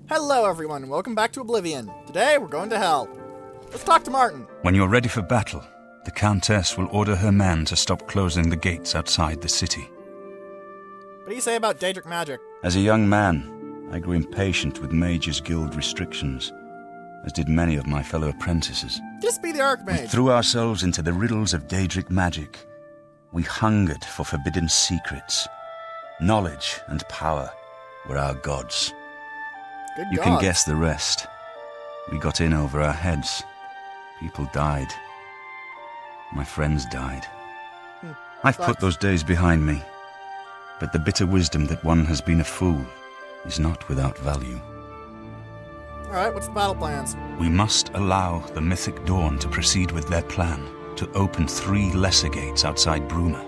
Hello everyone, and welcome back to Oblivion. Today we're going to hell. Let's talk to Martin. When you're ready for battle, the Countess will order her men to stop closing the gates outside the city. What do you say about Daedric magic? As a young man, I grew impatient with Mages' Guild restrictions, as did many of my fellow apprentices. Just be the Archmage. We threw ourselves into the riddles of Daedric magic. We hungered for forbidden secrets. Knowledge and power were our gods. Good You God. can guess the rest. We got in over our heads. People died. My friends died. I've put those days behind me. But the bitter wisdom that one has been a fool is not without value. Alright, what's the battle plans? We must allow the Mythic Dawn to proceed with their plan to open 3 lesser gates outside Bruma.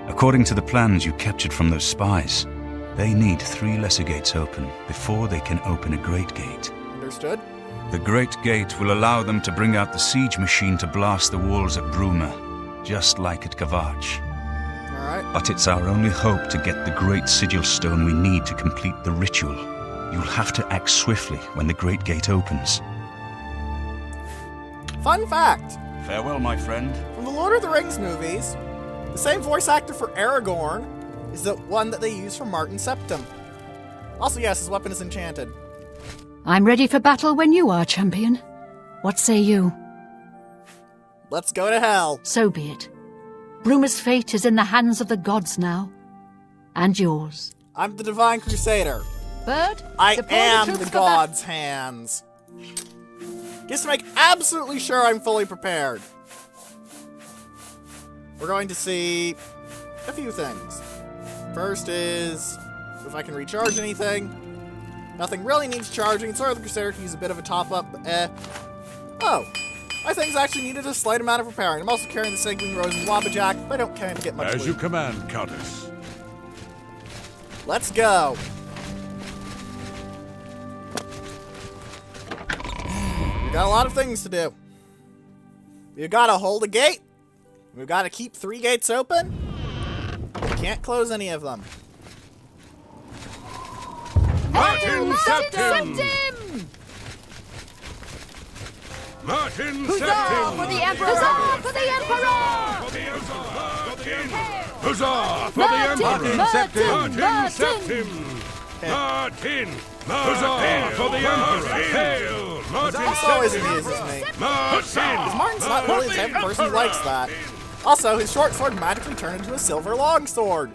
According to the plans you captured from those spies, they need 3 lesser gates open before they can open a Great Gate. Understood. The Great Gate will allow them to bring out the siege machine to blast the walls at Bruma, just like at Kavach. Alright. But it's our only hope to get the great sigil stone we need to complete the ritual. You'll have to act swiftly when the Great Gate opens. Fun fact. Farewell, my friend. From the Lord of the Rings movies, the same voice actor for Aragorn is the one that they use for Martin Septim. Also, yes, his weapon is enchanted. I'm ready for battle when you are, champion. What say you? Let's go to hell. So be it. Bruma's fate is in the hands of the gods now. And yours. I'm the Divine Crusader. Bird, I deploy am troops the for gods' hands. Just to make absolutely sure I'm fully prepared. We're going to see a few things. First is if I can recharge anything. Nothing really needs charging. Sorry, the Crusader can use a bit of a top-up, but Oh, my things actually needed a slight amount of repairing. I'm also carrying the Sanguine Rose and Wabbajack, but I don't care to get much As you loot. command, Countess. Let's go. We got a lot of things to do. We've got to hold a gate. We've got to keep 3 gates open. We can't close any of them. Martin Septim! Septim! Martin Huzzah Septim! for the Emperor! Huzzah for the Emperor! Huzzah for the Martin, Emperor! Martin, Septim! Martin! Huzzah for the Emperor! Hail! Martin This always amuses me. Martin! Martin's not really the type of person who likes that. Also, his short sword magically turned into a silver longsword.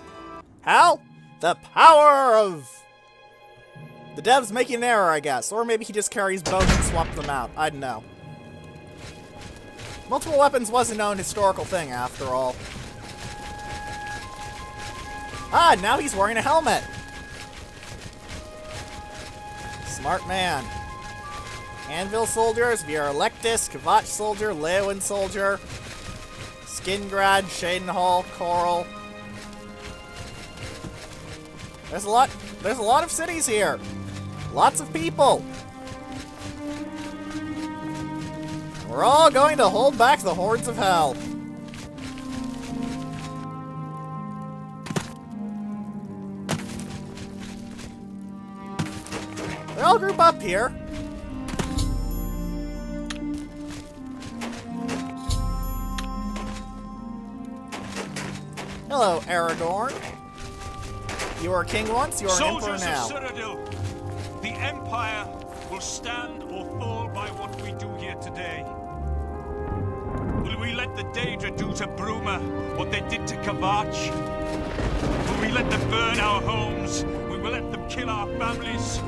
How? The power of... The dev's making an error, I guess. Or maybe he just carries both and swapped them out. I don't know. Multiple weapons was a known historical thing, after all. Ah, now he's wearing a helmet. Smart man. Anvil soldiers, Viera Electus, Kavach soldier, Leowin soldier, Skingrad, Shadenhall, Coral. There's a lot of cities here. Lots of people. We're all going to hold back the hordes of hell. They all group up here. Hello, Aragorn. You were a king once, you are an emperor Soldiers now. of Cyrodiil, the Empire will stand or fall by what we do here today. Will we let the Daedra do to Bruma what they did to Kavach? Will we let them burn our homes? Will we let them kill our families?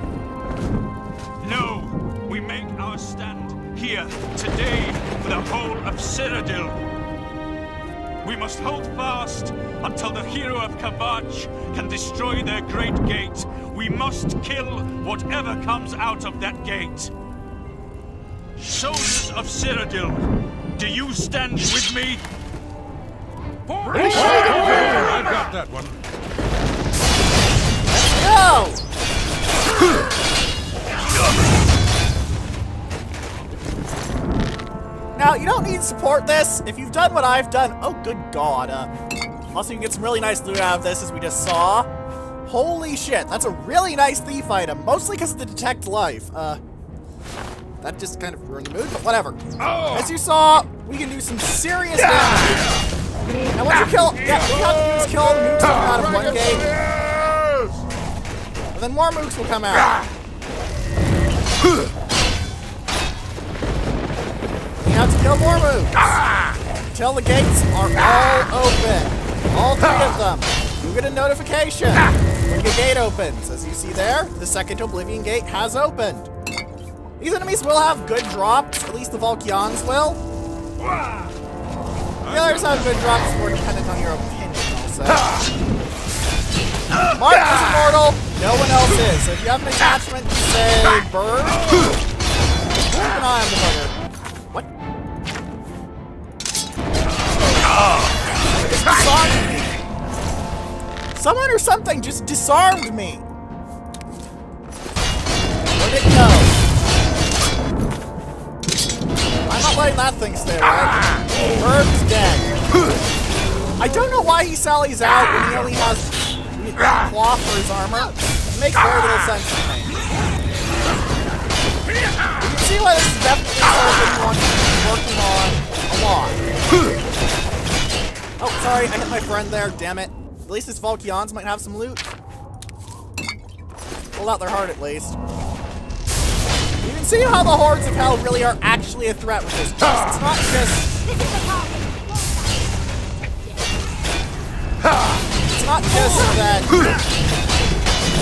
No, we make our stand here today for the whole of Cyrodiil. We must hold fast until the hero of Kavach can destroy their great gate. We must kill whatever comes out of that gate. Soldiers of Cyrodiil, do you stand with me? I've got that one. Go! Now, you don't need to support this. If you've done what I've done... Oh, good God. Also, you can get some really nice loot out of this, as we just saw. Holy shit, that's a really nice thief item, mostly because of the detect life. That just kind of ruined the mood, but whatever. As you saw, we can do some serious damage. And once you kill, yeah, what you have to do is kill the mooks coming out of one gate. And then more mooks will come out. You have to kill more mooks. Until the gates are all open. All 3 of them. You get a notification when your gate opens. As you see there, the second Oblivion gate has opened. These enemies will have good drops, at least the Volkions will. The others have good drops, more dependent on your opinion also. Mark is immortal, no one else is. So if you have an attachment to say bird, keep an eye on the bugger. What? It's disarmed me. Someone or something just disarmed me. Where'd it go? I'm not letting that thing stay alive. Bird's dead. I don't know why he sallies out when he only has cloth for his armor. It makes very little sense to me. You can see why this is definitely something you want to be working on a lot. Oh, sorry, I hit my friend there, damn it. At least his Volkions might have some loot. Pulled out their heart at least. You can see how the hordes of hell really are actually a threat with this quest. It's not just... It's not just that... You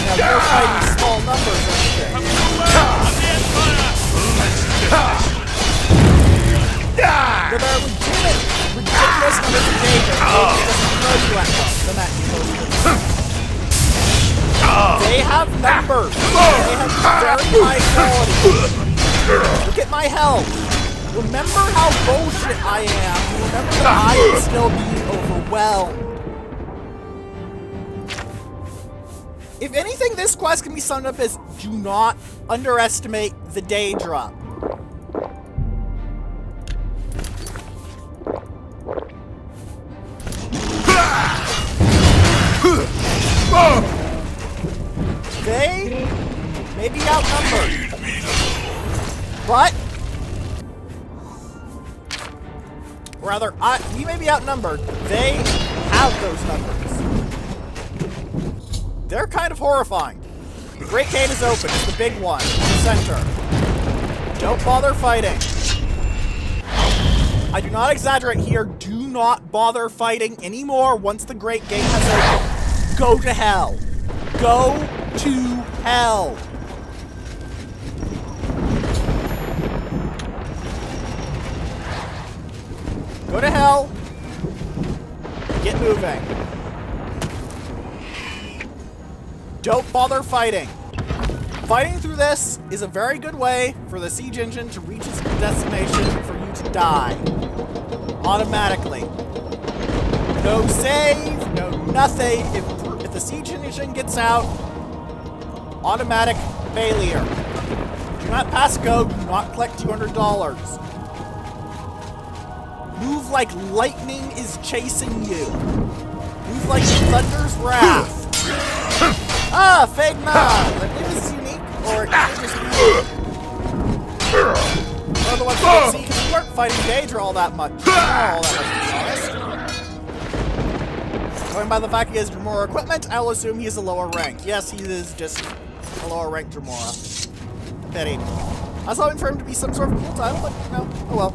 know, you're fighting small numbers or anything. There are legitimate, ridiculous numbers of danger that just throw you at them. They have numbers. They have very high quality. Look at my health. Remember how bullshit I am. Remember that I am still being overwhelmed. If anything, this quest can be summed up as do not underestimate the day drop. They may be outnumbered, but rather, we may be outnumbered. They have those numbers. They're kind of horrifying. The Great Gate is open. It's the big one in the center. Don't bother fighting. I do not exaggerate here. Do not bother fighting anymore once the Great Gate has opened. Go to hell. Go to hell. Go to hell. Get moving. Don't bother fighting. Fighting through this is a very good way for the siege engine to reach its destination for you to die. Automatically. No save, no nothing. If the siege engine gets out, automatic failure. Do not pass go, do not collect $200. Move like lightning is chasing you. Move like thunder's wrath. Ah, Fade Nod! I believe this is unique, or it could just be... One of the ones you can see, because you weren't fighting Daedra all that much. Going by the fact he has Dremora equipment, I will assume he's a lower rank. Yes, he is just a lower rank Dremora. Pity. I was hoping for him to be some sort of cool title, but no. Oh well.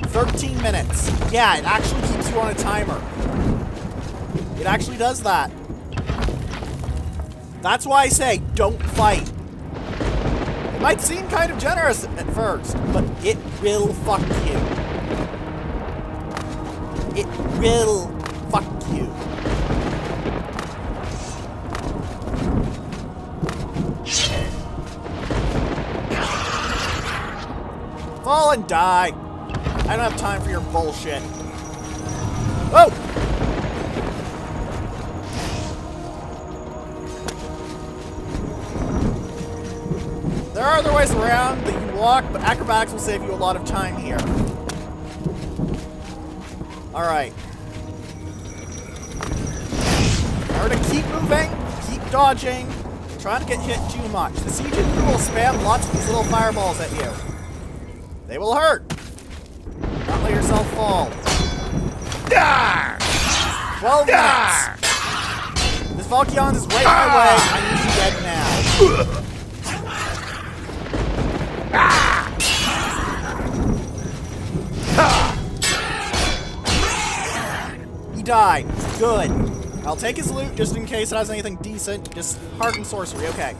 13 minutes. Yeah, it actually keeps you on a timer. It actually does that. That's why I say, don't fight. It might seem kind of generous at first, but it will fuck you. It will fuck you. Fall and die. I don't have time for your bullshit. Oh! There are other ways around that you can walk, but acrobatics will save you a lot of time here. Alright. Remember to keep moving, keep dodging, trying to get hit too much. The siege enemy will spam lots of these little fireballs at you. They will hurt. Don't let yourself fall. 12 minutes. This Valkyons is right in my way. I need you dead now. He died. Good. I'll take his loot just in case it has anything decent. Just heart and sorcery. Okay.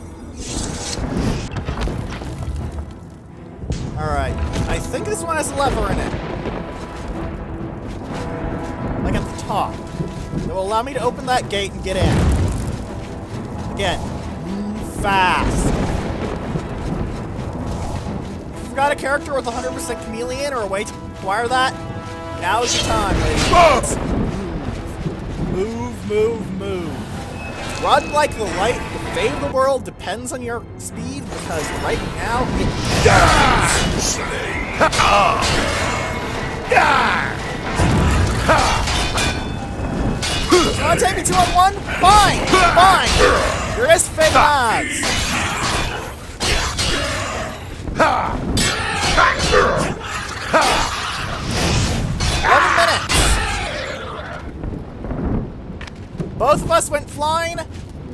Alright. I think this one has a lever in it. Like at the top. That will allow me to open that gate and get in. Again. Move fast. If you've got a character with 100% chameleon or a way to acquire that, now is the time, ladies and gentlemen. Move, move, move. Run like the light. The fate of the world depends on your speed because right now it does. You want to take me 2-on-1? Fine! Fine! There is fake odds. 11 minutes. Both of us went flying.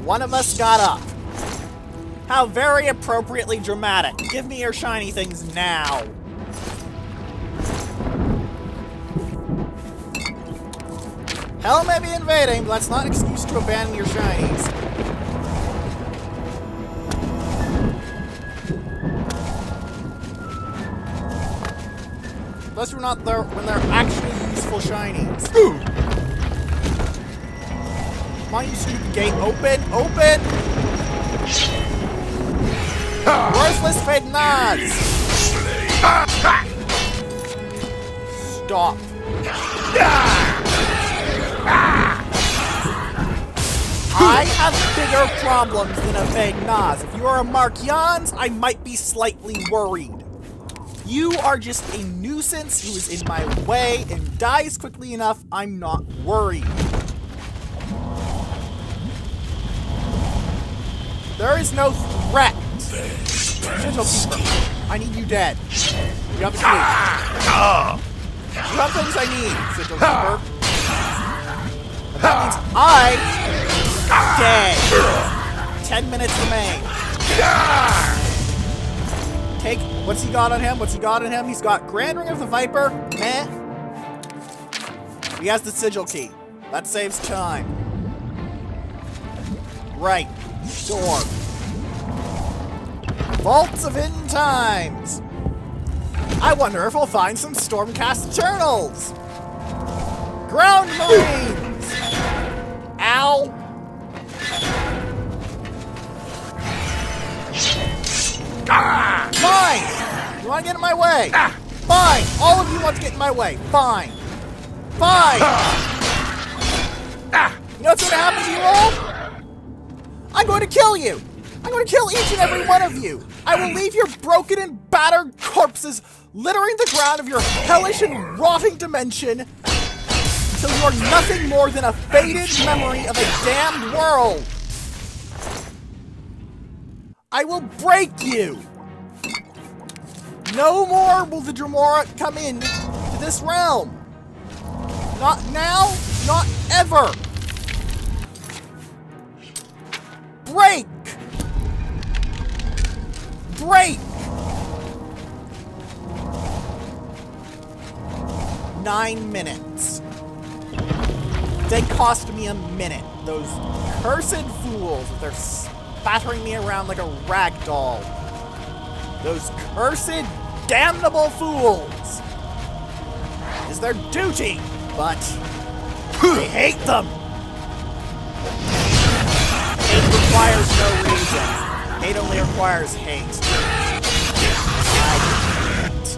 One of us got up. How very appropriately dramatic. Give me your shiny things now. Hell may be invading, but that's not an excuse to abandon your shinies. Unless we're not there when they're actually useful shinies. Come on, you stupid gate. Open! Open! Worthless fade nods! Stop. I have bigger problems than a fake Naz. If you are a Markians, I might be slightly worried. You are just a nuisance who is in my way and dies quickly enough, I'm not worried. There is no threat. Sigil Keeper, I need you dead. You have a clue. You have things I need, Sigil Keeper. And that means I dead. 10 minutes remain. Take, what's he got on him? What's he got on him? He's got Grand Ring of the Viper. Meh. He has the Sigil Key. That saves time. Right. Door. Vaults of Hidden Times. I wonder if we'll find some Stormcast Eternals. Ground Mines. Ow. Fine! You want to get in my way? Fine! All of you want to get in my way. Fine. Fine! You know what's going to happen to you all? I'm going to kill you! I'm going to kill each and every one of you! I will leave your broken and battered corpses littering the ground of your hellish and rotting dimension until you are nothing more than a faded memory of a damned world! I will break you! No more will the Dremora come in to this realm! Not now, not ever! Break! Break! 9 minutes. They cost me a minute. Those cursed fools with their spattering me around like a rag doll. Those cursed, damnable fools. It is their duty, but I hate them. Hate requires no reason. Hate only requires hate. I can hate.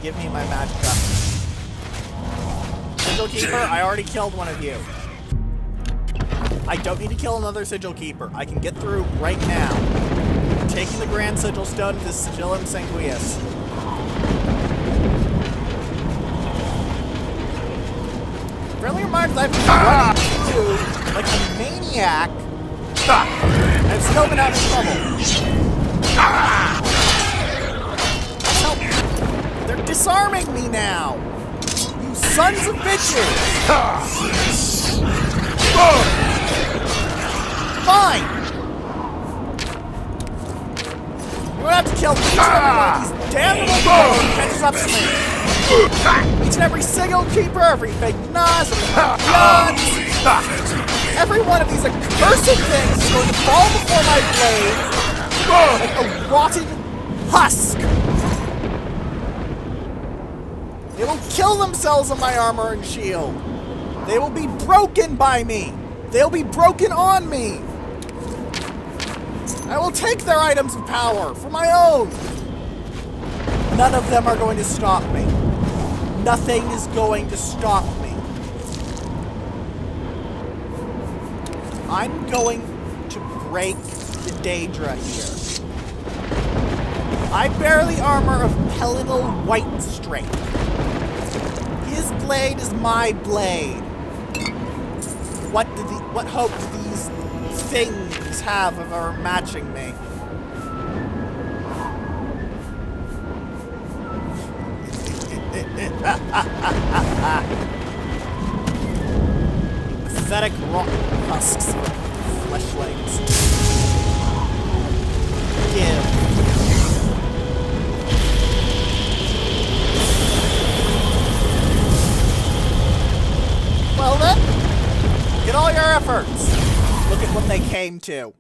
Give me my magic up. Sigil Keeper, I already killed one of you. I don't need to kill another Sigil Keeper. I can get through right now. I'm taking the Grand Sigil Stone to Sigillum Sanguius. Friendly reminders I've been running through like a maniac. I've still been out of trouble. Help! They're disarming me now! You sons of bitches! Fine! We're gonna have to kill each and every one of these damn little birds who catches up to me! Each and every single keeper, every fake Nas, every guns! Every one of these accursed things is going to fall before my blade like a rotten husk! They will kill themselves on my armor and shield! They will be broken by me! They'll be broken on me! I will take their items of power for my own! None of them are going to stop me. Nothing is going to stop me. I'm going to break the Daedra here. I bear the armor of Pellinal Whitestrength. His blade is my blade. What hope do these things have of ever matching me? Pathetic rock husks, fleshlings. Give. Well then, get all your efforts. Look at what they came to.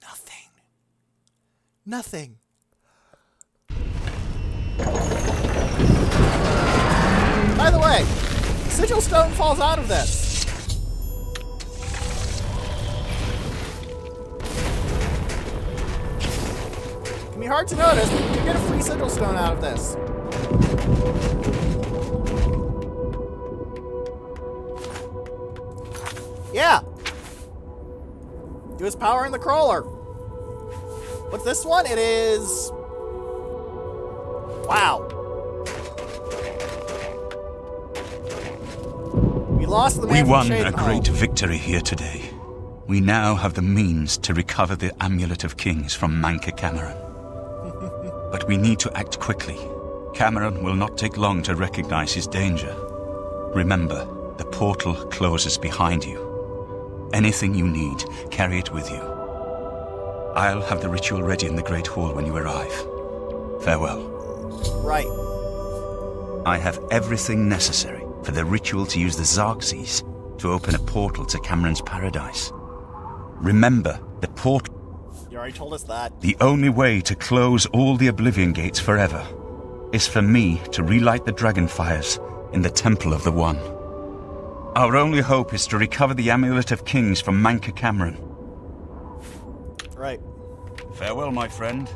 Nothing. Nothing. By the way, Sigil Stone falls out of this. It can be hard to notice, but you do get a free Sigil Stone out of this. Yeah! It was power in the crawler. What's this one? It is... Wow. We lost the man We won from a great victory here today. We now have the means to recover the Amulet of Kings from Manca Cameron. But we need to act quickly. Cameron will not take long to recognize his danger. Remember, the portal closes behind you. Anything you need, carry it with you. I'll have the ritual ready in the Great Hall when you arrive. Farewell. Right. I have everything necessary for the ritual to use the Xarxes to open a portal to Cameron's paradise. Remember, the portal... You already told us that. The only way to close all the Oblivion gates forever is for me to relight the dragon fires in the Temple of the One. Our only hope is to recover the Amulet of Kings from Manca Cameron. Right. Farewell, my friend.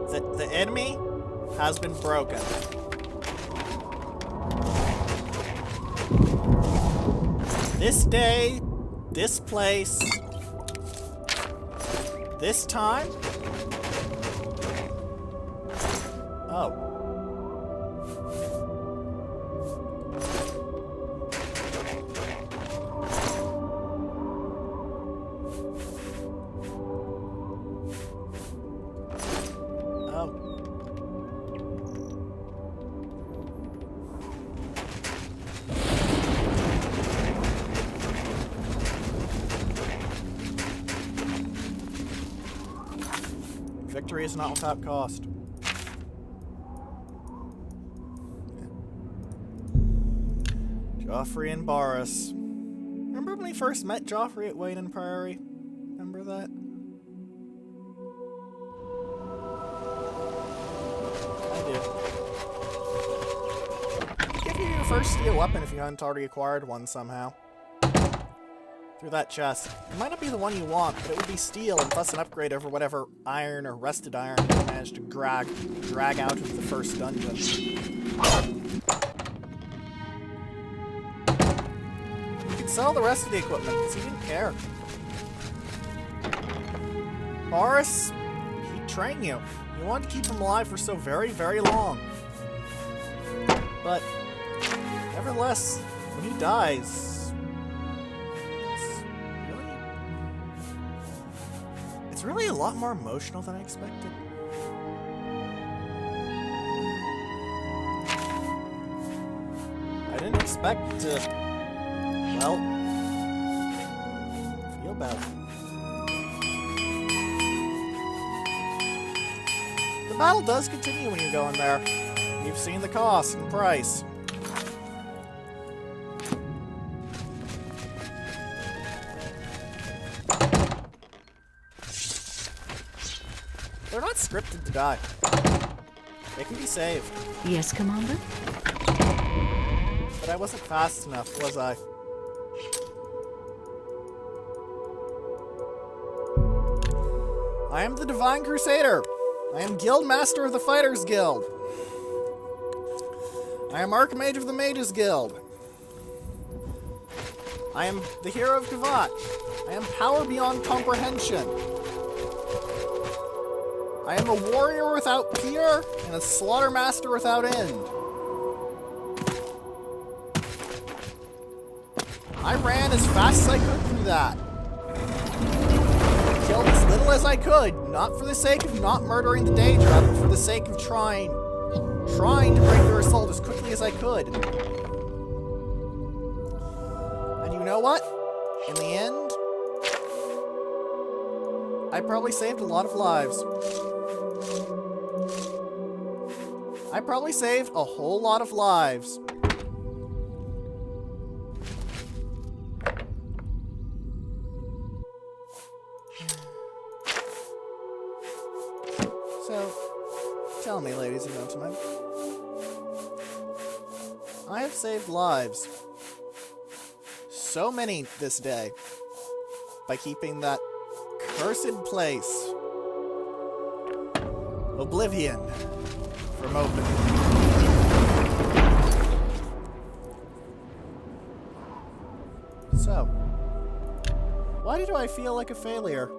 The enemy has been broken. This day, this place, this time? Oh. Victory is not without cost. Jauffre and Baurus. Remember when we first met Jauffre at Wayne and Priory? Remember that? I do. I'd give you your first steel weapon if you hadn't already acquired one somehow. Through that chest. It might not be the one you want, but it would be steel and plus an upgrade over whatever iron or rusted iron you managed to drag out of the first dungeon. You could sell the rest of the equipment, because he didn't care. Baurus, he'd train you. You wanted to keep him alive for so very, very long. But Nevertheless, when he dies, it's really a lot more emotional than I expected. I didn't expect to, well, feel bad. The battle does continue when you go in there. You've seen the cost and price. They're not scripted to die. They can be saved. Yes, Commander? But I wasn't fast enough, was I? I am the Divine Crusader. I am Guild Master of the Fighters Guild. I am Archmage of the Mages Guild. I am the Hero of Kvatch. I am power beyond comprehension. I am a warrior without peer and a slaughter master without end. I ran as fast as I could through that. Killed as little as I could, not for the sake of not murdering the Daedra, but for the sake of trying to break their assault as quickly as I could. And you know what? In the end, I probably saved a lot of lives. I probably saved a whole lot of lives. So, tell me, ladies and gentlemen, I have saved lives. So many this day. By keeping that cursed place, Oblivion, from opening. So, why do I feel like a failure?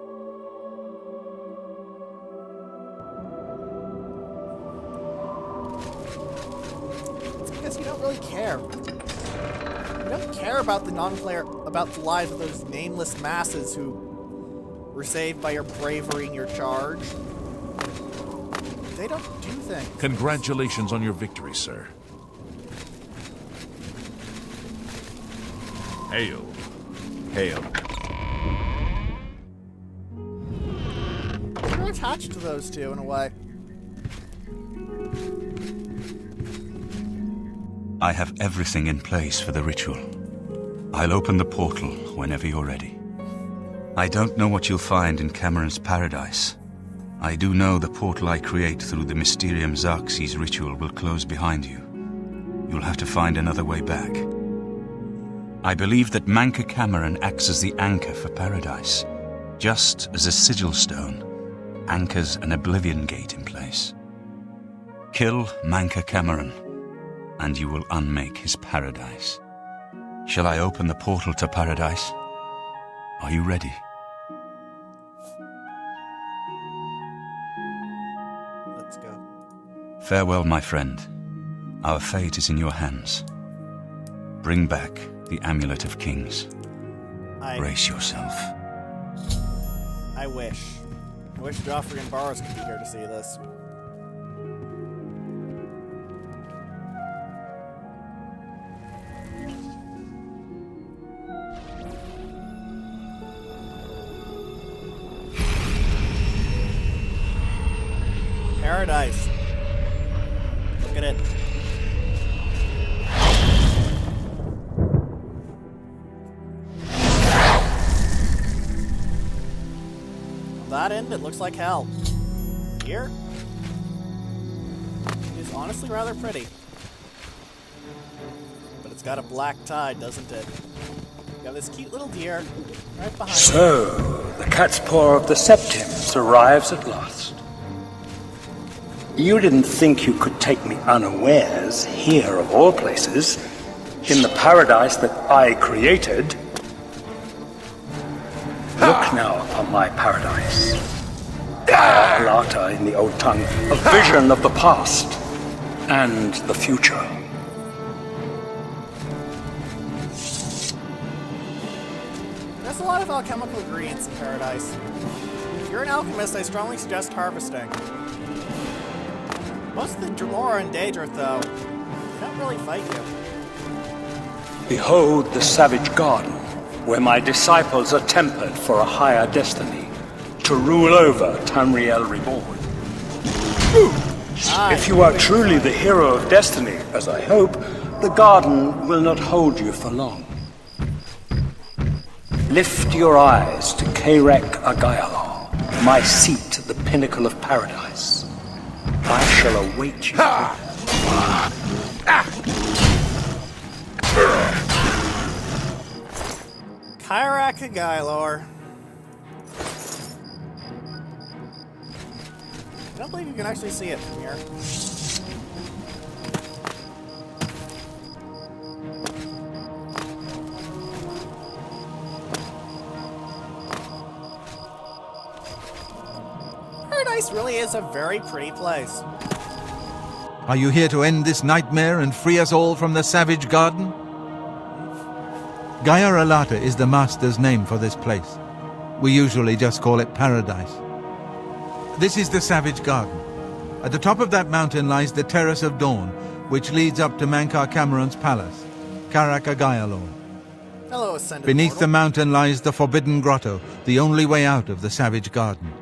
It's because you don't really care. You don't care about the non-player, about the lives of those nameless masses who were saved by your bravery and your charge. They don't do things. Congratulations on your victory, sir. Hail. Hail. You're attached to those two in a way. I have everything in place for the ritual. I'll open the portal whenever you're ready. I don't know what you'll find in Cameron's paradise. I do know the portal I create through the Mysterium Xerxes ritual will close behind you. You'll have to find another way back. I believe that Manca Cameron acts as the anchor for paradise, just as a sigil stone anchors an Oblivion gate in place. Kill Manca Cameron, and you will unmake his paradise. Shall I open the portal to paradise? Are you ready? Let's go. Farewell, my friend. Our fate is in your hands. Bring back the Amulet of Kings. Brace yourself. I wish. I wish Jauffre and Baurus could be here to see this. Paradise. Look at it. On that end, it looks like hell. Here, it is honestly rather pretty. But it's got a black tide, doesn't it? You got this cute little deer right behind you. So, the cat's paw of the Septims arrives at last. You didn't think you could take me unawares, here of all places, in the paradise that I created. Look now upon my paradise. Lata in the old tongue, a vision of the past and the future. There's a lot of alchemical ingredients in Paradise. If you're an alchemist, I strongly suggest harvesting. Most of the Dremora and Daedra, though, they don't really fight you. Behold the savage garden, where my disciples are tempered for a higher destiny, to rule over Tamriel Reborn. If you are truly the hero of destiny, as I hope, the garden will not hold you for long. Lift your eyes to Kairek Agaialor, my seat at the pinnacle of paradise. I shall await you. Kairek Agaialor. I don't believe you can actually see it from here. Paradise really is a very pretty place. Are you here to end this nightmare and free us all from the savage garden? Gaia Alata is the master's name for this place. We usually just call it Paradise. This is the savage garden. At the top of that mountain lies the Terrace of Dawn, which leads up to Mankar Cameron's palace, Karak Agaialor. Hello, Ascended Beneath Mortal. the mountain lies the Forbidden Grotto, the only way out of the savage garden.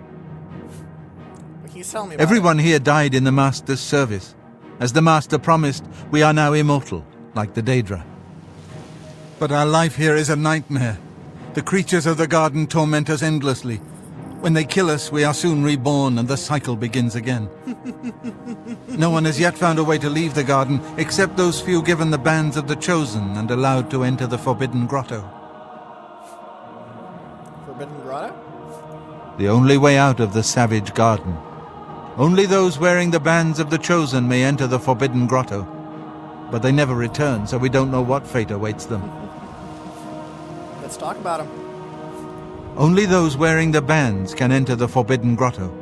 He's telling me about Everyone here died in the Master's service. As the Master promised, we are now immortal, like the Daedra. But our life here is a nightmare. The creatures of the garden torment us endlessly. When they kill us, we are soon reborn and the cycle begins again. No one has yet found a way to leave the garden, except those few given the bands of the Chosen and allowed to enter the Forbidden Grotto. Forbidden Grotto? The only way out of the savage garden. Only those wearing the bands of the Chosen may enter the Forbidden Grotto. But they never return, so we don't know what fate awaits them. Let's talk about him. Only those wearing the bands can enter the Forbidden Grotto.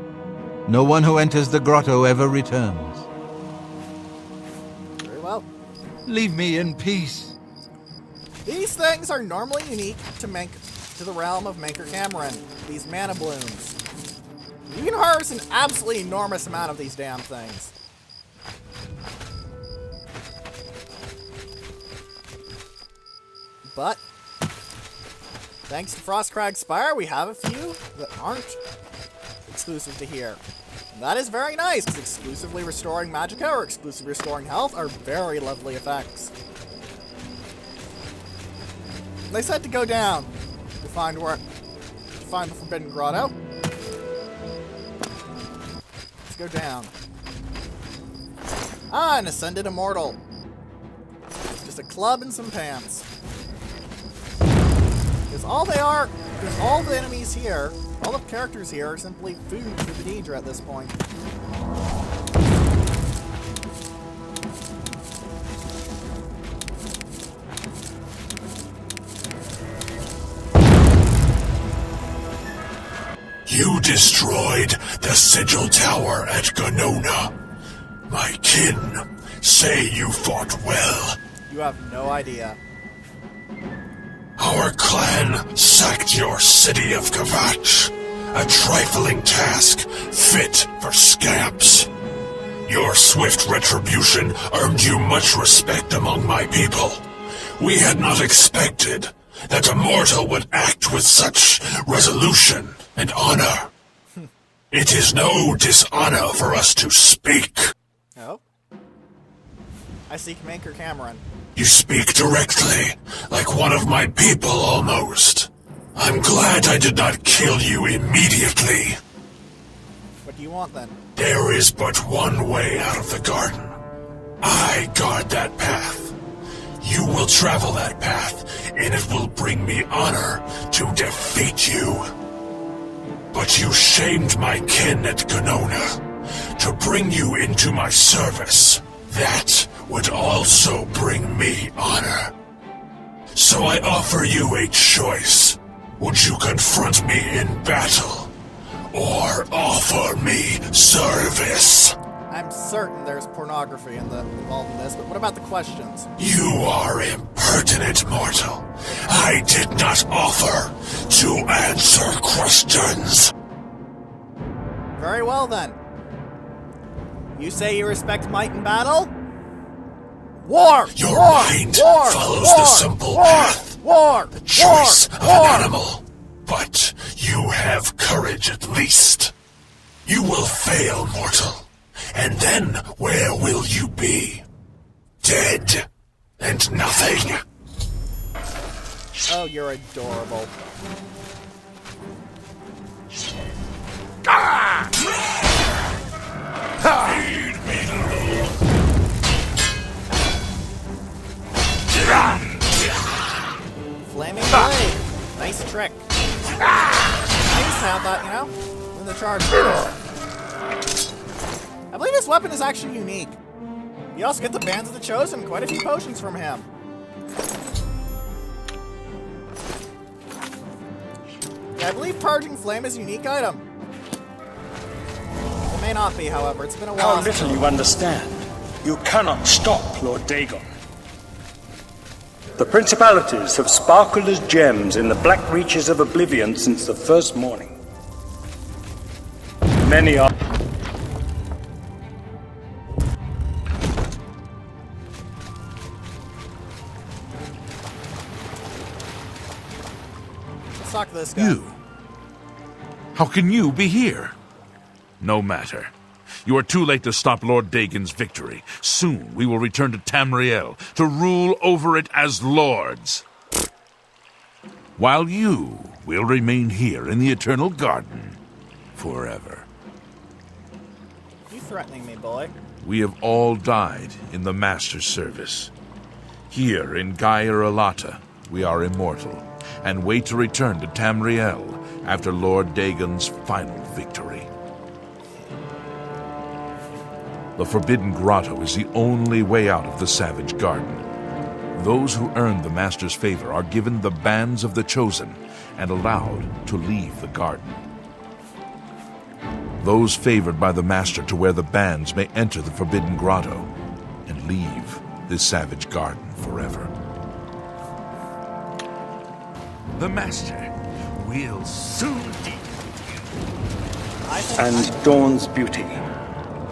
No one who enters the grotto ever returns. Very well. Leave me in peace. These things are normally unique to the realm of Mankar Cameron. These mana blooms. You can harvest an absolutely enormous amount of these damn things. But thanks to Frostcrag Spire, we have a few that aren't exclusive to here. And that is very nice, because exclusively restoring magicka or exclusively restoring health are very lovely effects. They said to go down to find the Forbidden Grotto. Let's go down. Ah, an Ascended Immortal. Just a club and some pants. Because all the enemies here, all the characters here are simply food for the Daedra at this point. You destroyed the Sigil Tower at Ganona. My kin say you fought well. You have no idea. Our clan sacked your city of Kavach, a trifling task fit for scamps. Your swift retribution earned you much respect among my people. We had not expected that a mortal would act with such resolution and honor. It is no dishonor for us to speak. Oh? I seek Mankar Cameron. You speak directly, like one of my people almost. I'm glad I did not kill you immediately. What do you want then? There is but one way out of the garden. I guard that path. You will travel that path, and it will bring me honor to defeat you. But you shamed my kin at Ganona. To bring you into my service, that would also bring me honor. So I offer you a choice. Would you confront me in battle, or offer me service? I I'm certain there's pornography involved in this, but what about the questions? You are impertinent, mortal. I did not offer to answer questions. Very well, then. You say you respect might in battle? War! Your war, mind war, follows war, the simple war, path. War! The choice of war. an animal. But you have courage at least. You will fail, mortal. And then where will you be? Dead. And nothing. Oh, you're adorable. Ah! Feed me, little. Flaming blade. Nice trick. I used to have that, you know? When the charge. I believe this weapon is actually unique. You also get the Bands of the Chosen, quite a few potions from him. Yeah, I believe Purging Flame is a unique item. It may not be, however. It's been a while. How little you understand. You cannot stop Lord Dagon. The principalities have sparkled as gems in the black reaches of Oblivion since the first morning. Many are... Let's talk to this guy. You? How can you be here? No matter. You are too late to stop Lord Dagon's victory. Soon we will return to Tamriel to rule over it as lords. While you will remain here in the Eternal Garden forever. You threatening me, boy? We have all died in the Master's service. Here in Gaia Alata, we are immortal and wait to return to Tamriel after Lord Dagon's final victory. The Forbidden Grotto is the only way out of the Savage Garden. Those who earn the Master's favor are given the Bands of the Chosen and allowed to leave the garden. Those favored by the Master to wear the bands may enter the Forbidden Grotto and leave this Savage Garden forever. The Master will soon deal with you. And Dawn's beauty,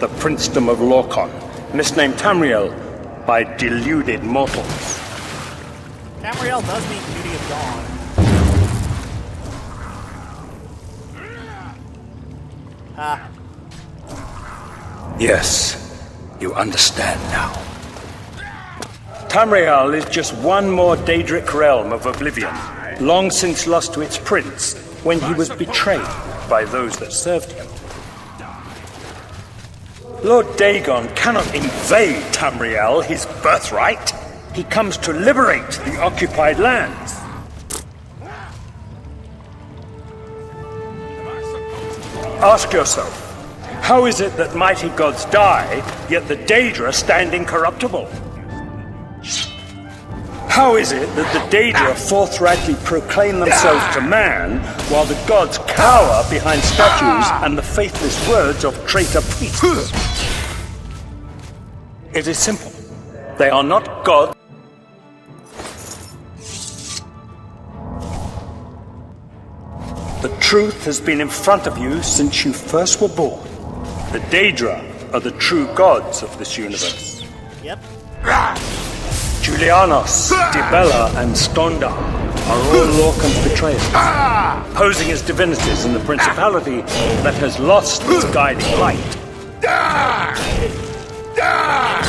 the princedom of Lorcan, misnamed Tamriel by deluded mortals. Tamriel does mean Beauty of Dawn. Ah. Yes, you understand now. Tamriel is just one more Daedric realm of Oblivion, long since lost to its prince when he was betrayed by those that served him. Lord Dagon cannot invade Tamriel, his birthright. He comes to liberate the occupied lands. Ask yourself, how is it that mighty gods die, yet the Daedra stand incorruptible? How is it that the Daedra forthrightly proclaim themselves to man, while the gods cower behind statues and the faithless words of traitor priests? It is simple. They are not gods. The truth has been in front of you since you first were born. The Daedra are the true gods of this universe. Yep. Julianos, Dibella, and Stonda are all Lorcan's betrayers, posing as divinities in the principality that has lost its guiding light.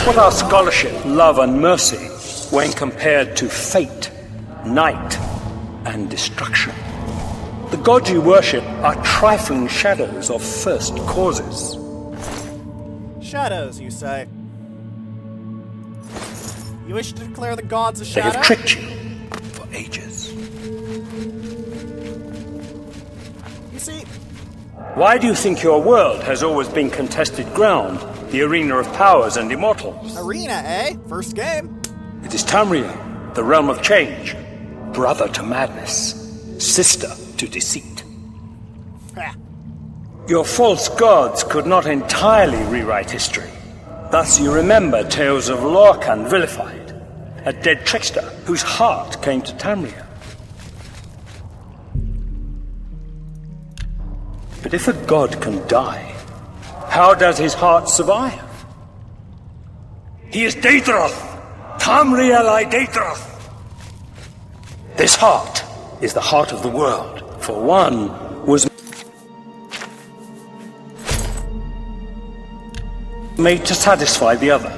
What are scholarship, love, and mercy when compared to fate, night, and destruction? The gods you worship are trifling shadows of first causes. Shadows, you say? You wish to declare the gods a They shadow? have tricked you for ages. You see, Why do you think your world has always been contested ground, the arena of powers and immortals? arena, eh? First game. It is Tamriel, the realm of change, brother to madness, sister to deceit. Ha. Your false gods could not entirely rewrite history. Thus you remember tales of Lorcan vilified, a dead trickster whose heart came to Tamriel. But if a god can die, how does his heart survive? He is Daedroth! Tamriel I Daedroth! This heart is the heart of the world, for one was made to satisfy the other.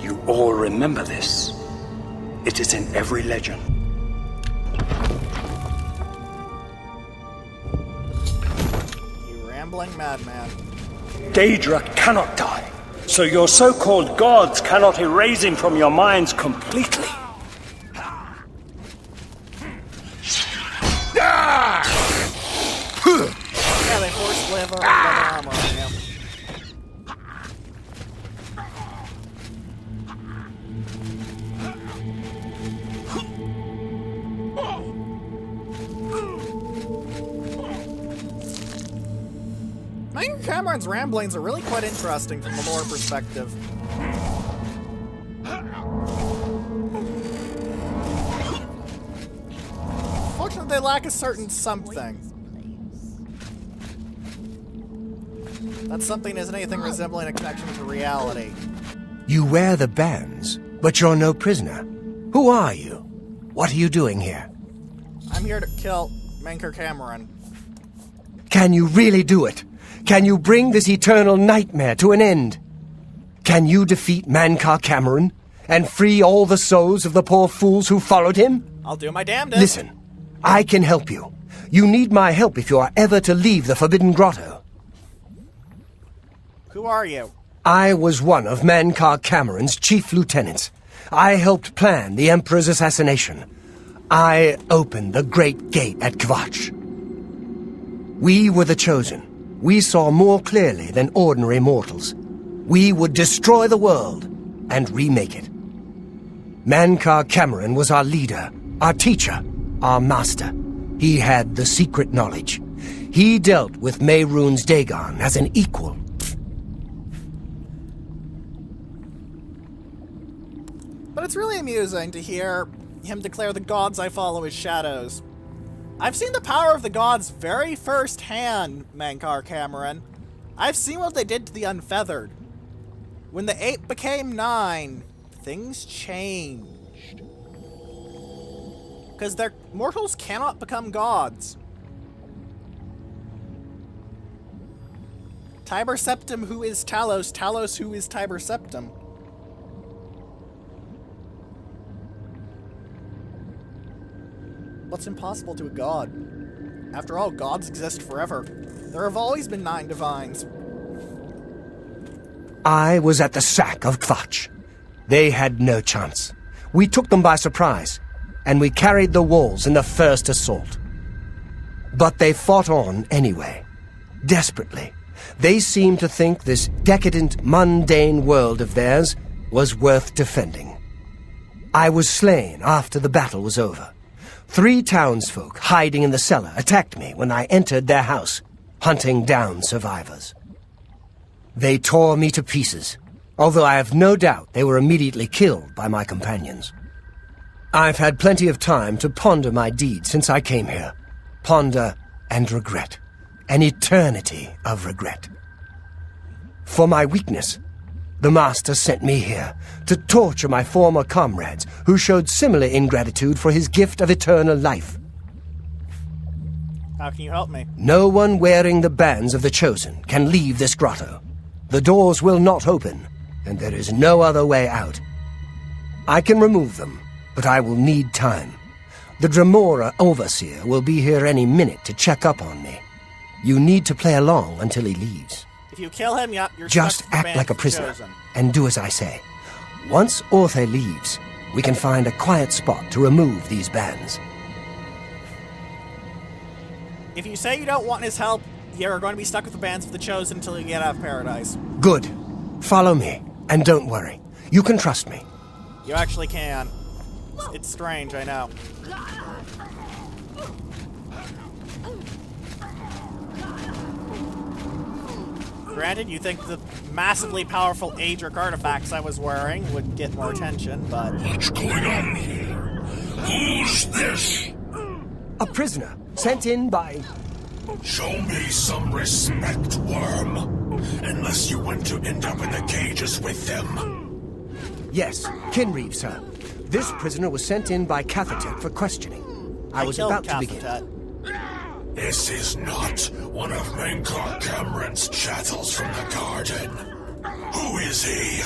You all remember this. It is in every legend. You rambling madman. Daedra cannot die, so your so-called gods cannot erase him from your minds completely. Yeah, they forced leather armor on him. I think Cameron's ramblings are really quite interesting from the lore perspective. Fortunately, they lack a certain something. That something isn't anything resembling a connection to reality. You wear the bands, but you're no prisoner. Who are you? What are you doing here? I'm here to kill Mankar Cameron. Can you really do it? Can you bring this eternal nightmare to an end? Can you defeat Mankar Cameron and free all the souls of the poor fools who followed him? I'll do my damnedest. Listen, I can help you. You need my help if you are ever to leave the Forbidden Grotto. Who are you? I was one of Mankar Cameron's chief lieutenants. I helped plan the Emperor's assassination. I opened the Great Gate at Kvatch. We were the chosen. We saw more clearly than ordinary mortals. We would destroy the world and remake it. Mankar Cameron was our leader, our teacher, our master. He had the secret knowledge. He dealt with Mehrunes Dagon as an equal. But it's really amusing to hear him declare the gods I follow as shadows. I've seen the power of the gods very first-hand, Mankar Cameron. I've seen what they did to the Unfeathered. When the 8 became 9, things changed. Because mortals cannot become gods. Tiber Septim, who is Talos? Talos, who is Tiber Septim? What's impossible to a god? After all, gods exist forever. There have always been 9 divines. I was at the sack of Kvatch. They had no chance. We took them by surprise, and we carried the walls in the first assault. But they fought on anyway, desperately. They seemed to think this decadent, mundane world of theirs was worth defending. I was slain after the battle was over. 3 townsfolk hiding in the cellar attacked me when I entered their house, hunting down survivors. They tore me to pieces, although I have no doubt they were immediately killed by my companions. I've had plenty of time to ponder my deed since I came here. Ponder and regret. An eternity of regret. For my weakness, the Master sent me here to torture my former comrades who showed similar ingratitude for his gift of eternal life. How can you help me? No one wearing the bands of the Chosen can leave this grotto. The doors will not open, and there is no other way out. I can remove them, but I will need time. The Dremora Overseer will be here any minute to check up on me. You need to play along until he leaves. If you kill him, you're just stuck to the act band like a of the prisoner, Chosen. and do as I say. Once Orthe leaves, we can find a quiet spot to remove these bands. If you say you don't want his help, you're going to be stuck with the bands of the Chosen until you get out of paradise. Good. Follow me, and don't worry. You can trust me. You actually can. It's strange, I know. Granted, you think the massively powerful Adric artifacts I was wearing would get more attention, but... What's going on here? Who's this? A prisoner, sent in by... Show me some respect, worm. Unless you want to end up in the cages with them. Yes, Kinreeve, sir. This prisoner was sent in by Cathetep for questioning. I was about to begin. This is not one of Menkar Cameron's chattels from the garden. Who is he?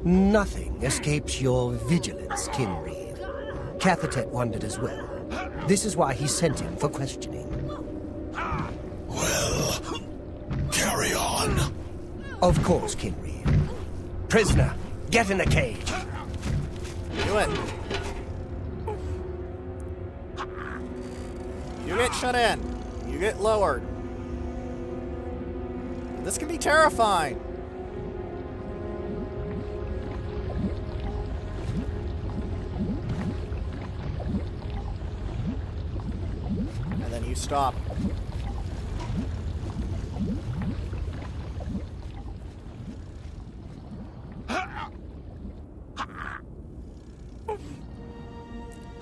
Nothing escapes your vigilance, Kinreeve. Cathetep wondered as well. This is why he sent him for questioning. Well, carry on. Of course, Kinreeve. Prisoner, get in the cage. Do it. You get shut in. You get lowered. This can be terrifying. And then you stop.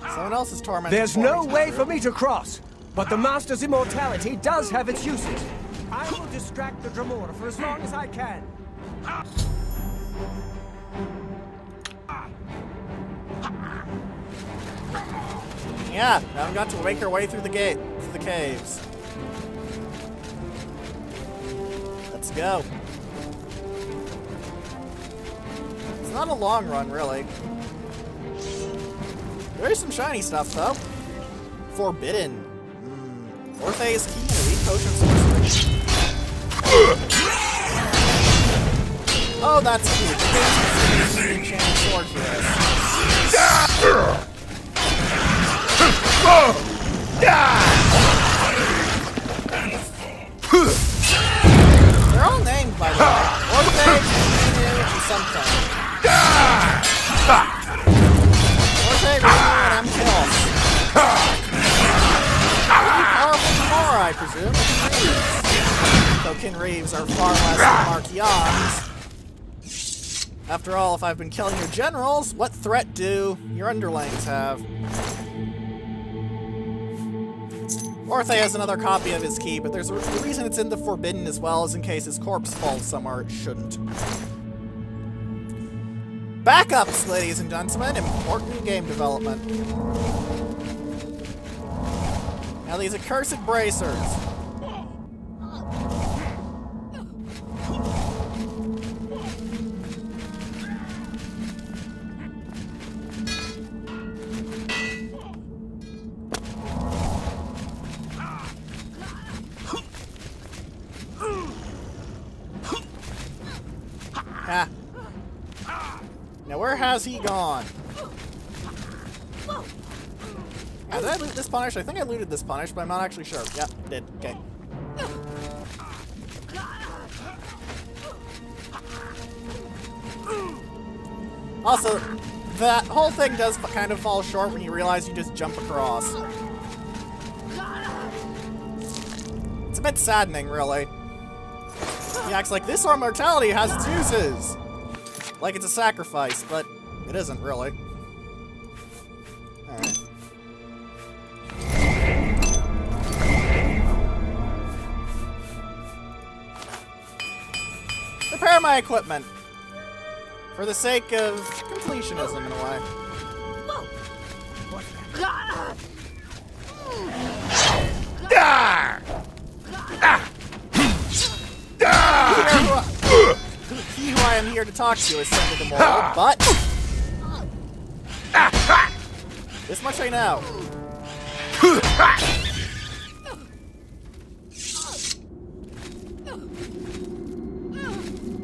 Someone else is tormented. There's no way for me to cross, but the Master's immortality does have its uses. I will distract the Dremora for as long as I can. Yeah, now I've got to make our way through the gate, through the caves. Let's go. It's not a long run, really. There is some shiny stuff, though. Forbidden. Orpheus key and elite potion sorcery. Oh, that's cute. Enchanted sword for this. They're all named, by the way. Orpheus, Inu, and something. Orpheus, Inu, and M-Kills. Pretty powerful Dremora, I presume. Though Kinreeves are far less than Markians. After all, if I've been killing your generals, what threat do your underlings have? Orthe has another copy of his key, but there's a reason it's in the Forbidden as well, as in case his corpse falls somewhere it shouldn't. Backups, ladies and gentlemen, important game development. Now these accursed bracers. Ah. Now where has he gone? Yeah, did I loot this punish? I think I looted this punish, but I'm not actually sure. Yep, did. Okay. Also, that whole thing does kind of fall short when you realize you just jump across. It's a bit saddening, really. He acts like this immortality has its uses. Like it's a sacrifice, but it isn't really. Alright. Repair my equipment. For the sake of completionism, in a way. He who I am here to talk to is certainly the moral, but... this much I know.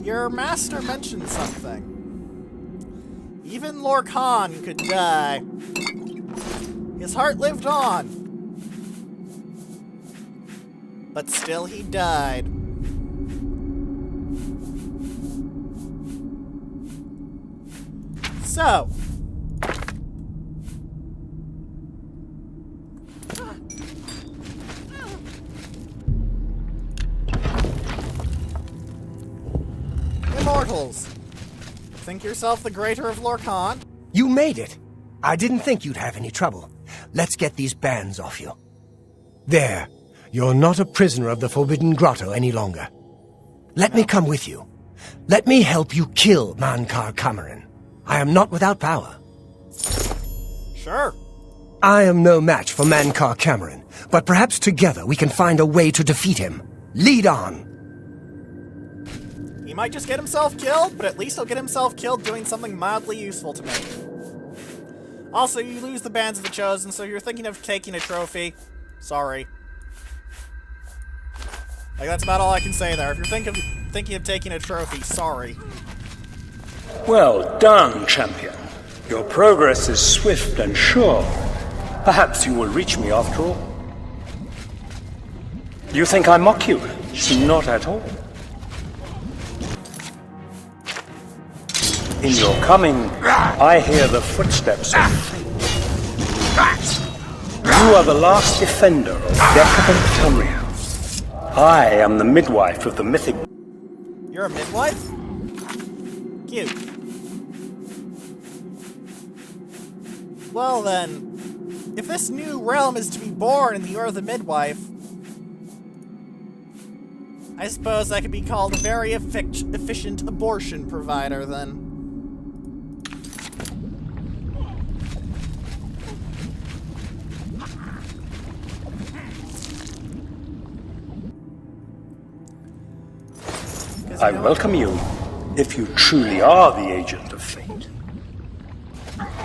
Your master mentioned something. Even Lord Khan could die. His heart lived on. But still he died. So. immortals. Think yourself the greater of Lorcan? You made it. I didn't think you'd have any trouble. Let's get these bands off you. There. You're not a prisoner of the Forbidden Grotto any longer. Let me come with you. Let me help you kill Mankar Cameron. I am not without power. Sure. I am no match for Mankar Cameron, but perhaps together we can find a way to defeat him. Lead on. He might just get himself killed, but at least he'll get himself killed doing something mildly useful to me. Also, you lose the Bands of the Chosen, so you're thinking of taking a trophy. Sorry. Like, that's about all I can say there. If you're thinking of taking a trophy, sorry. Well done, champion. Your progress is swift and sure. Perhaps you will reach me after all. You think I mock you? Not at all. In your coming, I hear the footsteps of fate. You are the last defender of decadent Tamriel. I am the midwife of the mythic... You're a midwife? Cute. Well then, if this new realm is to be born and you're the midwife, I suppose I could be called a very efficient abortion provider then. I welcome you, if you truly are the agent of fate.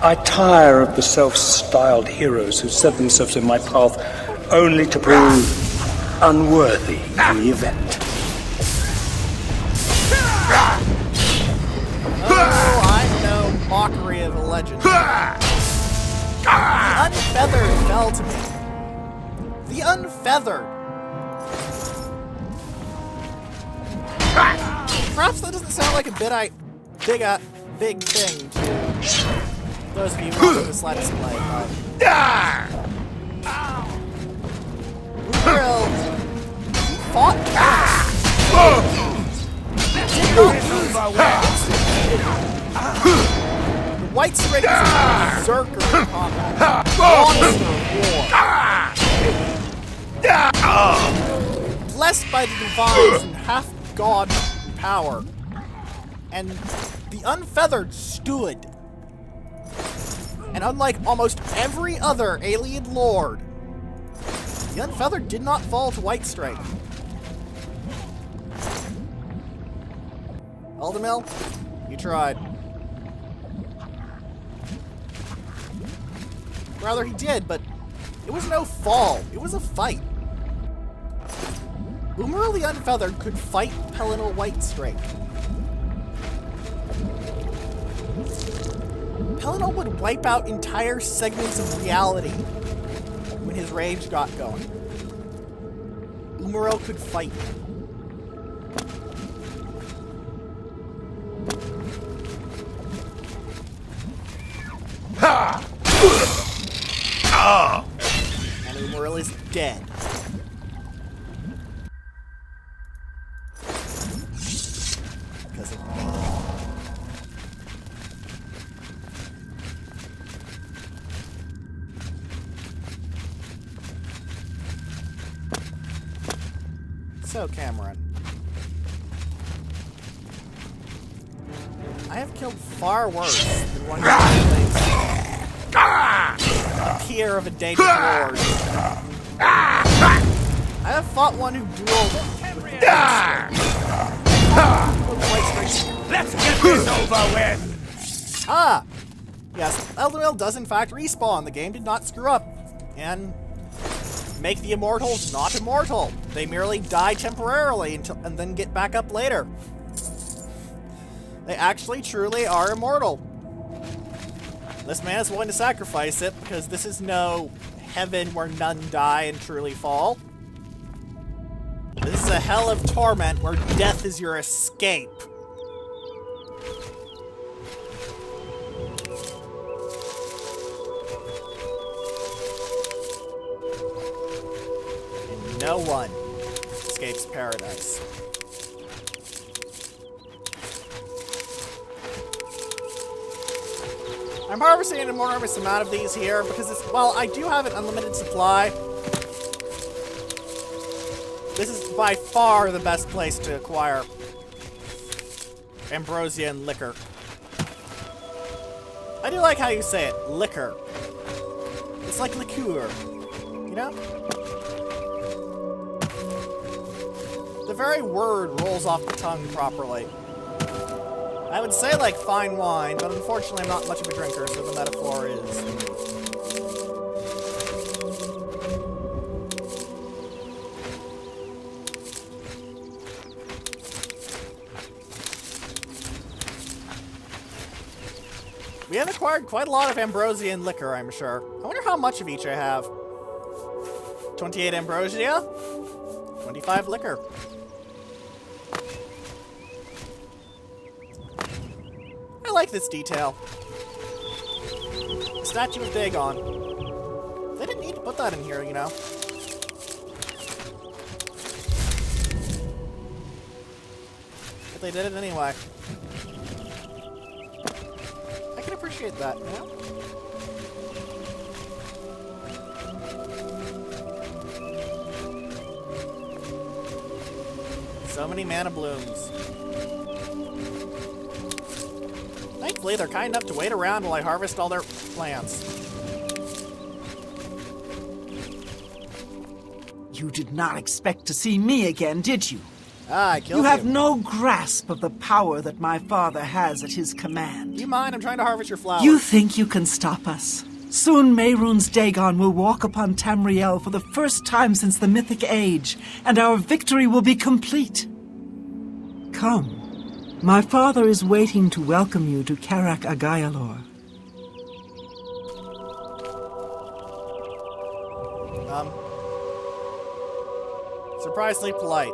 I tire of the self-styled heroes who set themselves in my path only to prove unworthy in the event. Oh, I'm no mockery of a legend. The Unfeathered fell to me. The Unfeathered. Perhaps that doesn't sound like a big thing to those of you who watch this Let's Play, but... Will fought the White Strike is a berserker in combat. Monster war. Blessed by the divines and half-god power. And the Unfeathered stood. And unlike almost every other alien lord, the Unfeathered did not fall to White Strike. Aldemil, you tried. Rather, he did, but it was no fall. It was a fight. Umaril the Unfeathered could fight Pelennor White Strike. Pelennor would wipe out entire segments of reality when his rage got going. Umaril could fight. And Umaril is dead. Because of me. So, Cameron. I have killed far worse than one of a peer of a dated lord. I have fought one who dueled with Let's get this over with! Ah! Yes, Eldamil does in fact respawn. The game did not screw up. And make the immortals not immortal. They merely die temporarily and then get back up later. They actually truly are immortal. This man is willing to sacrifice it because this is no heaven where none die and truly fall. This is a hell of torment where death is your escape. And no one escapes paradise. harvesting an enormous amount of these here because well, I do have an unlimited supply. This is by far the best place to acquire ambrosia and liquor. I do like how you say it, liquor. It's like liqueur, you know? The very word rolls off the tongue properly. I would say like fine wine, but unfortunately I'm not much of a drinker, so the metaphor is... We have acquired quite a lot of ambrosia and liquor, I'm sure. I wonder how much of each I have. 28 ambrosia, 25 liquor. I like this detail. The statue of Dagon. They didn't need to put that in here, you know. But they did it anyway. I can appreciate that, you know? So many mana blooms. Thankfully, they're kind enough to wait around while I harvest all their plants. You did not expect to see me again, did you? Ah, I killed you. You have no grasp of the power that my father has at his command. Do you mind? I'm trying to harvest your flowers. You think you can stop us? Soon Mehrunes Dagon will walk upon Tamriel for the first time since the Mythic Age, and our victory will be complete. Come. My father is waiting to welcome you to Karak Agayalor. Surprisingly polite.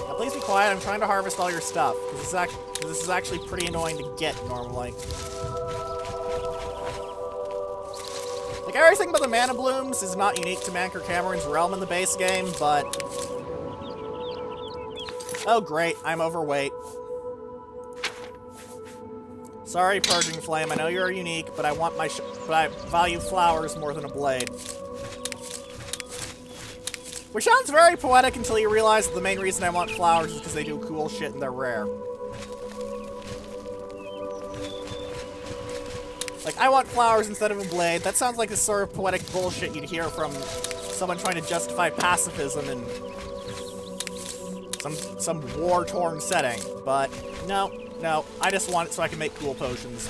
Now please be quiet, I'm trying to harvest all your stuff. This is actually pretty annoying to get normally. Like, everything but the mana blooms is not unique to Manker Cameron's realm in the base game, but... Oh great, I'm overweight. Sorry, Purging Flame, I know you're unique, but I want but I value flowers more than a blade. Which sounds very poetic until you realize that the main reason I want flowers is because they do cool shit and they're rare. Like, I want flowers instead of a blade. That sounds like the sort of poetic bullshit you'd hear from someone trying to justify pacifism in some war-torn setting. But no, I just want it so I can make cool potions.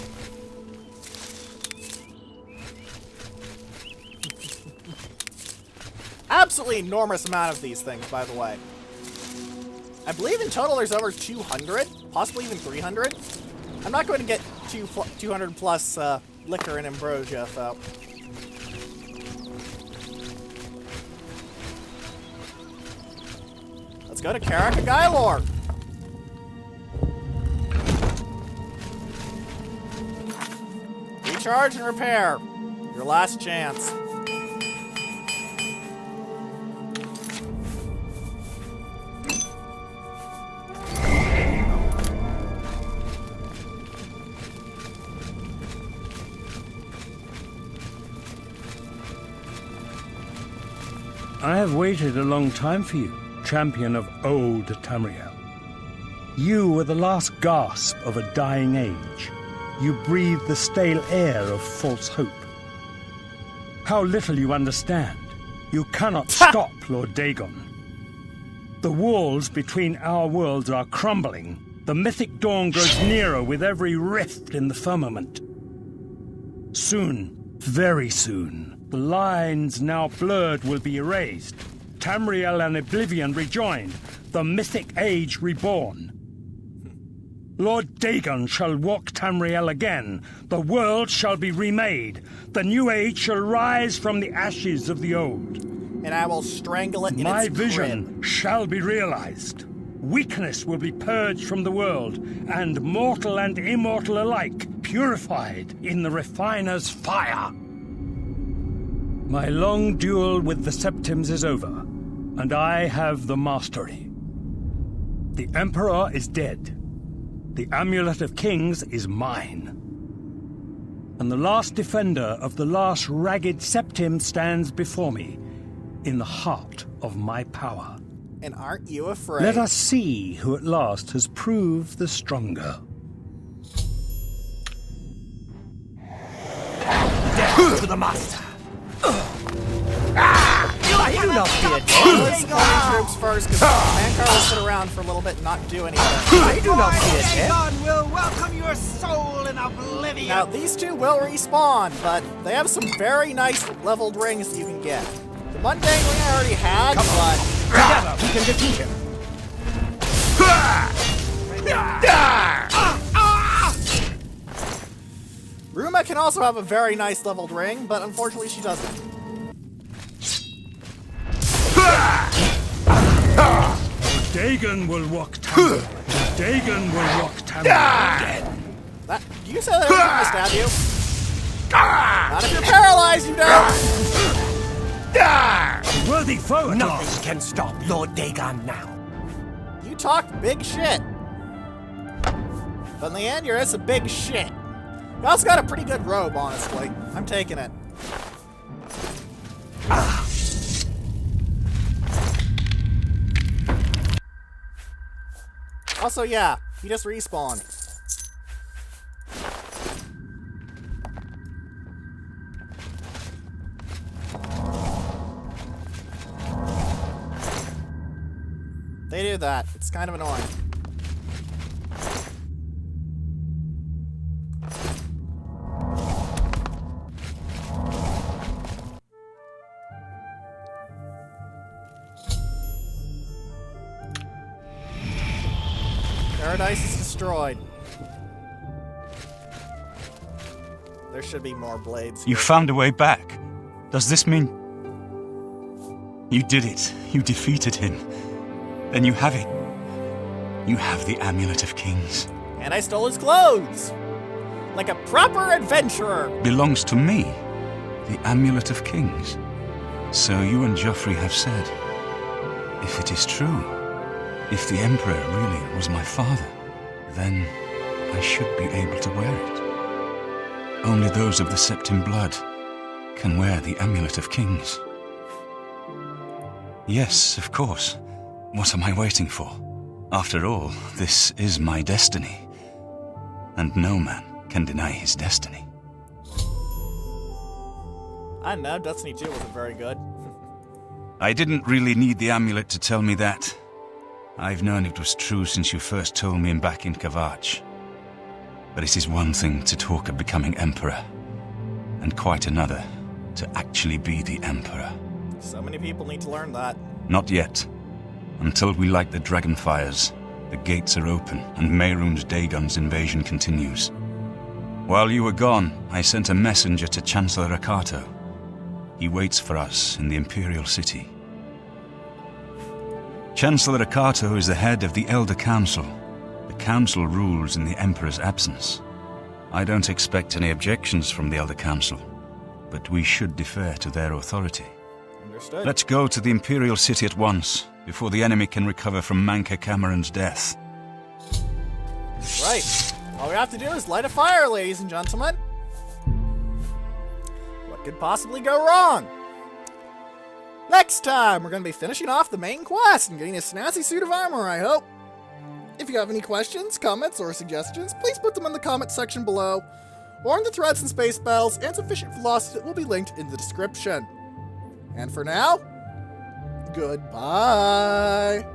Absolutely enormous amount of these things, by the way. I believe in total there's over 200, possibly even 300. I'm not going to get 200 plus liquor and ambrosia, so... Let's go to Karak Agayalor. Recharge and repair. Your last chance. I have waited a long time for you, champion of old Tamriel. You were the last gasp of a dying age. You breathed the stale air of false hope. How little you understand. You cannot stop Lord Dagon. The walls between our worlds are crumbling. The mythic dawn grows nearer with every rift in the firmament. Soon, very soon, the lines now blurred will be erased. Tamriel and Oblivion rejoined, the mythic age reborn. Lord Dagon shall walk Tamriel again. The world shall be remade. The new age shall rise from the ashes of the old. And I will strangle it in My its vision crib. shall be realized. Weakness will be purged from the world, and mortal and immortal alike purified in the refiner's fire. My long duel with the Septims is over, and I have the mastery. The Emperor is dead. The Amulet of Kings is mine. and the last defender of the last ragged septim stands before me, in the heart of my power. And aren't you afraid? Let us see who at last has proved the stronger. Death to the master! I do not fear death! Support troops first, because Mankar will sit around for a little bit and not do anything. I do not fear death! God will welcome your soul in Oblivion! Now, these two will respawn, but they have some very nice leveled rings that you can get. The mundane ring I already had, but... Together, we can defeat him! Ruma can also have a very nice leveled ring, but unfortunately she doesn't. Dagon will walk Tamriel. Dagon will walk Tamriel. That, do you say that everyone's gonna stab you? Not if you're paralyzed, you don't! Worthy foe at Nothing last. can stop Lord Dagon now. You talked big shit. But in the end, you're just a big shit. You also got a pretty good robe, honestly. I'm taking it. Also, yeah, he just respawned. They do that. It's kind of annoying. Paradise is destroyed. There should be more blades. You found a way back. Does this mean... You did it. You defeated him. Then you have it. You have the Amulet of Kings. And I stole his clothes! Like a proper adventurer! Belongs to me. The Amulet of Kings. So you and Jauffre have said. If it is true, if the Emperor really was my father, then I should be able to wear it. Only those of the Septim blood can wear the Amulet of Kings. Yes, of course. What am I waiting for? After all, this is my destiny. And no man can deny his destiny. I don't know, Destiny 2 wasn't very good. I didn't really need the amulet to tell me that. I've known it was true since you first told me back in Kavach. But it is one thing to talk of becoming Emperor, and quite another to actually be the Emperor. So many people need to learn that. Not yet. Until we light the Dragonfires, the gates are open and Mehrunes Dagon's invasion continues. While you were gone, I sent a messenger to Chancellor Akato. He waits for us in the Imperial City. Chancellor Akato is the head of the Elder Council. The Council rules in the Emperor's absence. I don't expect any objections from the Elder Council, but we should defer to their authority. Understood. Let's go to the Imperial City at once, before the enemy can recover from Manka Cameron's death. Right. All we have to do is light a fire, ladies and gentlemen. What could possibly go wrong? Next time, we're going to be finishing off the main quest and getting a snazzy suit of armor, I hope. If you have any questions, comments, or suggestions, please put them in the comment section below, or in the threads and Spacebattles and Sufficient Velocity that will be linked in the description. And for now, goodbye.